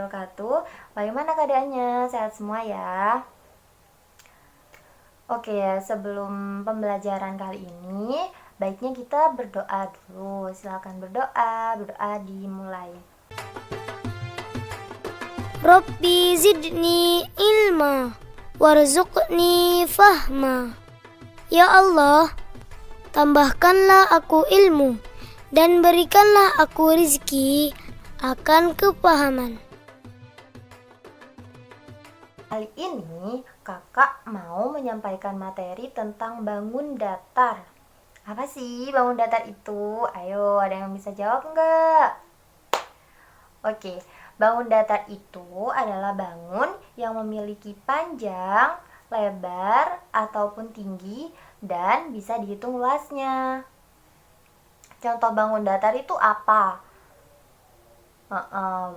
wabarakatuh. Bagaimana keadaannya? Sehat semua ya? Oke ya, sebelum pembelajaran kali ini, baiknya kita berdoa dulu. Silakan berdoa dimulai. Rabbi zidni ilma warzuqni fahma. Ya Allah, tambahkanlah aku ilmu dan berikanlah aku rizki akan kepahaman. Kali ini kakak mau menyampaikan materi tentang bangun datar. Apa sih bangun datar itu? Ayo, ada yang bisa jawab nggak? Oke, bangun datar itu adalah bangun yang memiliki panjang, lebar, ataupun tinggi dan bisa dihitung luasnya. Contoh bangun datar itu apa?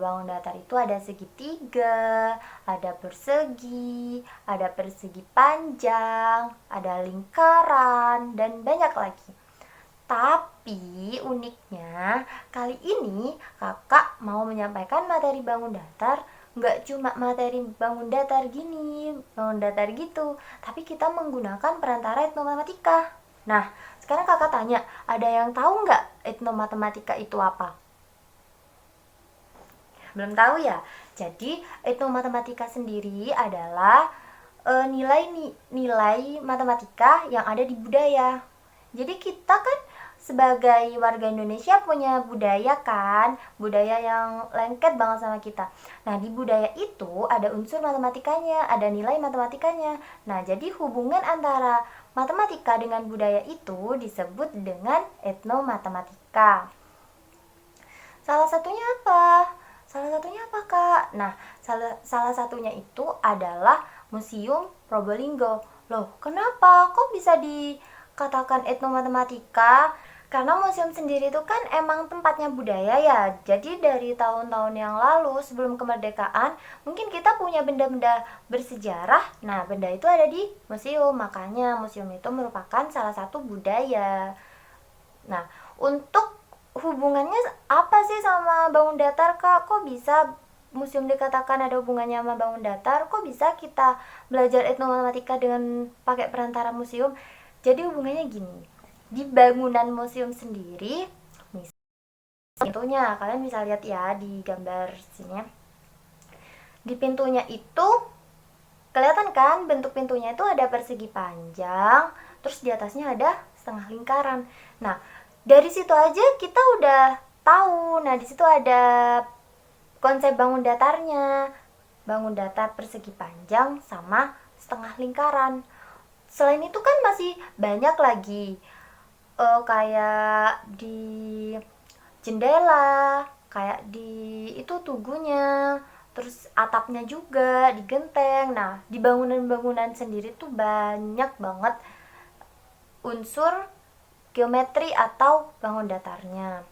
Bangun datar itu ada segitiga, ada persegi panjang, ada lingkaran, dan banyak lagi. Tapi uniknya, kali ini kakak mau menyampaikan materi bangun datar. Nggak cuma materi bangun datar gini, bangun datar gitu, tapi kita menggunakan perantara etnomatematika. Nah, sekarang kakak tanya, ada yang tahu nggak etnomatematika itu apa? Belum tahu ya? Jadi etnomatematika sendiri adalah nilai matematika yang ada di budaya. Jadi kita kan sebagai warga Indonesia punya budaya kan, budaya yang lengket banget sama kita. Nah, di budaya itu ada unsur matematikanya, ada nilai matematikanya. Nah, jadi hubungan antara matematika dengan budaya itu disebut dengan etnomatematika. Salah satunya apa? Kak? Nah, salah satunya itu adalah Museum Probolinggo. Loh, kenapa? Kok bisa dikatakan etnomatematika? Karena museum sendiri itu kan emang tempatnya budaya ya. Jadi dari tahun-tahun yang lalu sebelum kemerdekaan, mungkin kita punya benda-benda bersejarah. Nah, benda itu ada di museum. Makanya museum itu merupakan salah satu budaya. Nah, untuk hubungannya apa sih sama bangun datar, Kak? Kok bisa museum dikatakan ada hubungannya sama bangun datar? Kok bisa kita belajar etnomatematika dengan pakai perantara museum? Jadi hubungannya gini. Di bangunan museum sendiri, pintunya, kalian bisa lihat ya di gambar sini. Di pintunya itu kelihatan kan bentuk pintunya itu ada persegi panjang, terus di atasnya ada setengah lingkaran. Nah, dari situ aja kita udah tahu. Nah, di situ ada konsep bangun datarnya. Bangun datar persegi panjang sama setengah lingkaran. Selain itu kan masih banyak lagi kayak di jendela, kayak di itu tugunya, terus atapnya juga di genteng. Nah, di bangunan-bangunan sendiri tuh banyak banget unsur geometri atau bangun datarnya.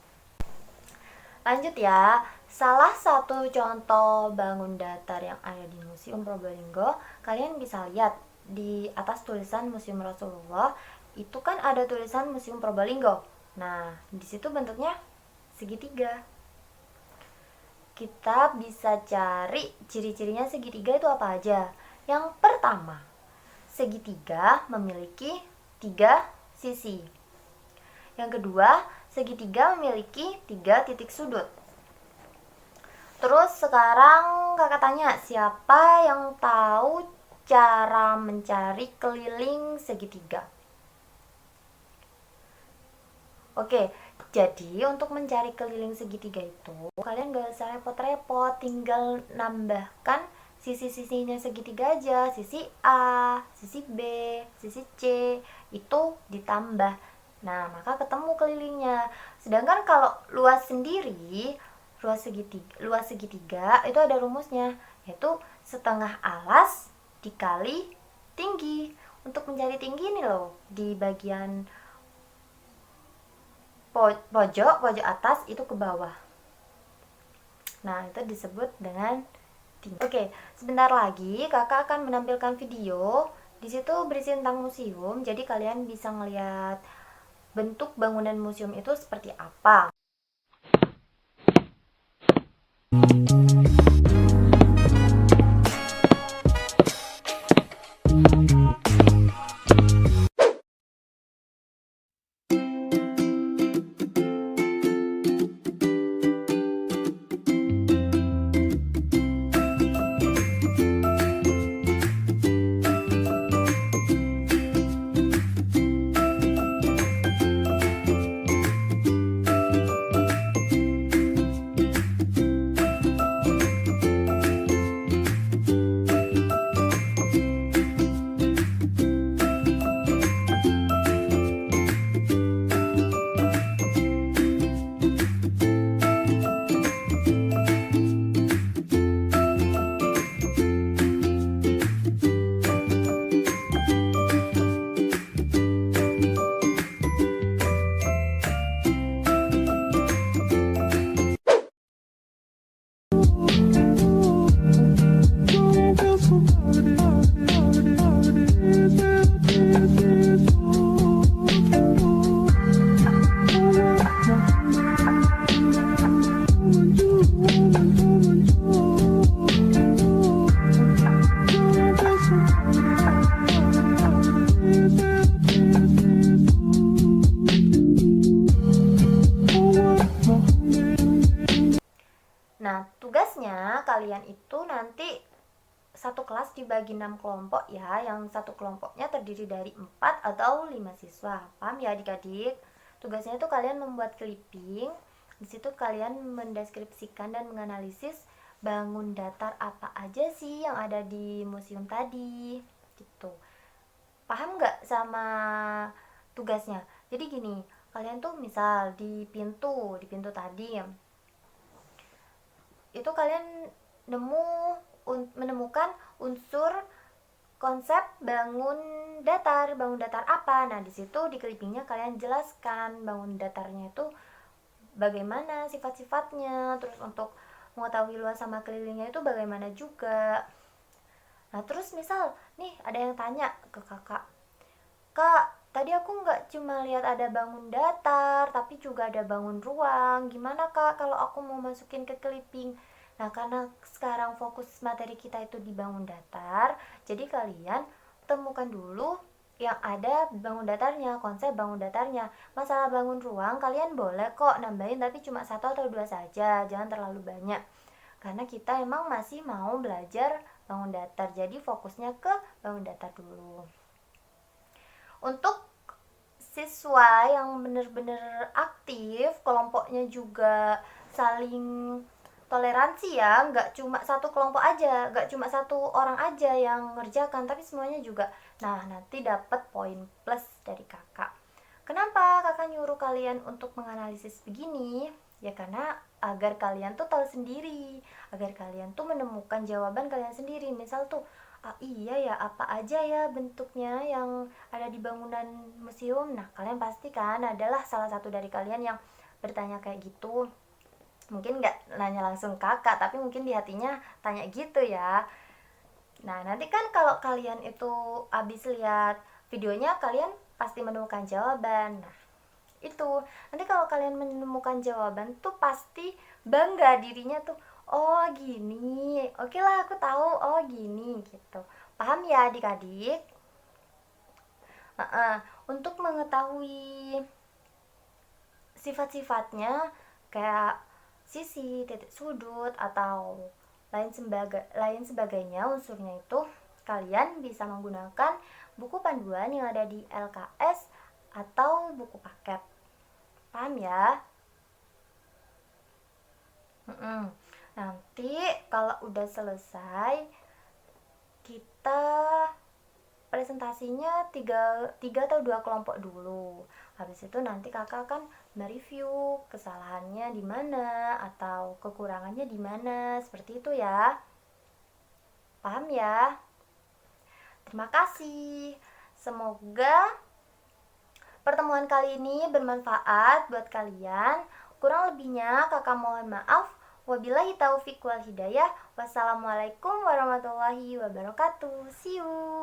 Lanjut ya, salah satu contoh bangun datar yang ada di Museum Probolinggo, kalian bisa lihat di atas tulisan Museum Rasulullah, itu kan ada tulisan Museum Probolinggo. Nah, di situ bentuknya segitiga. Kita bisa cari ciri-cirinya segitiga itu apa aja. Yang pertama, segitiga memiliki 3 sisi. Yang kedua, segitiga memiliki 3 titik sudut. Terus sekarang kakak tanya, siapa yang tahu cara mencari keliling segitiga? Oke, jadi untuk mencari keliling segitiga itu kalian gak usah repot-repot, tinggal nambahkan sisi-sisinya segitiga aja. Sisi A, sisi B, sisi C itu ditambah. Nah, maka ketemu kelilingnya. Sedangkan kalau luas sendiri, luas segitiga itu ada rumusnya, yaitu setengah alas dikali tinggi. Untuk mencari tinggi ini loh, di bagian pojok atas itu ke bawah. Nah, itu disebut dengan tinggi. Oke, sebentar lagi kakak akan menampilkan video. Di situ berisi tentang museum, jadi kalian bisa ngelihat bentuk bangunan museum itu seperti apa. nanti satu kelas dibagi 6 kelompok ya, yang satu kelompoknya terdiri dari 4 atau 5 siswa. Paham ya adik-adik? Tugasnya itu kalian membuat clipping. Di situ kalian mendeskripsikan dan menganalisis bangun datar apa aja sih yang ada di museum tadi gitu. Paham nggak sama tugasnya? Jadi gini, kalian tuh misal di pintu tadi itu kalian menemukan unsur konsep bangun datar apa. Nah, di situ di clippingnya kalian jelaskan bangun datarnya itu bagaimana sifat-sifatnya, terus untuk mengetahui luas sama kelilingnya itu bagaimana juga. Nah, terus misal nih ada yang tanya ke kakak, Kak, tadi aku nggak cuma lihat ada bangun datar, tapi juga ada bangun ruang. Gimana Kak kalau aku mau masukin ke clipping? Nah, karena sekarang fokus materi kita itu di bangun datar, jadi kalian temukan dulu yang ada bangun datarnya, konsep bangun datarnya. Masalah bangun ruang, kalian boleh kok nambahin, tapi cuma 1 atau 2 saja, jangan terlalu banyak. Karena kita emang masih mau belajar bangun datar, jadi fokusnya ke bangun datar dulu. Untuk siswa yang benar-benar aktif, kelompoknya juga saling toleransi ya, nggak cuma satu kelompok aja, nggak cuma satu orang aja yang ngerjakan, tapi semuanya juga. Nah, nanti dapat poin plus dari kakak. Kenapa kakak nyuruh kalian untuk menganalisis begini? Ya karena agar kalian tuh tahu sendiri, agar kalian tuh menemukan jawaban kalian sendiri. Misal tuh, iya ya, apa aja ya bentuknya yang ada di bangunan museum. Nah, kalian pasti kan adalah salah satu dari kalian yang bertanya kayak gitu. Mungkin nggak nanya langsung kakak, tapi mungkin di hatinya tanya gitu ya. Nah, nanti kan kalau kalian itu habis lihat videonya, kalian pasti menemukan jawaban. Nah, itu nanti kalau kalian menemukan jawaban tuh pasti bangga dirinya tuh, oh gini, oke lah aku tahu, oh gini gitu. Paham ya adik-adik? Untuk mengetahui sifat-sifatnya kayak sisi, titik sudut, atau lain sebagainya unsurnya itu, kalian bisa menggunakan buku panduan yang ada di LKS atau buku paket. Paham ya? Nanti kalau udah selesai, kita presentasinya 3 atau 2 kelompok dulu. Habis itu nanti kakak akan mereview kesalahannya di mana atau kekurangannya di mana, seperti itu ya. Paham ya? Terima kasih. Semoga pertemuan kali ini bermanfaat buat kalian. Kurang lebihnya kakak mohon maaf. Wabillahi taufiq wal hidayah. Wassalamualaikum warahmatullahi wabarakatuh. See you.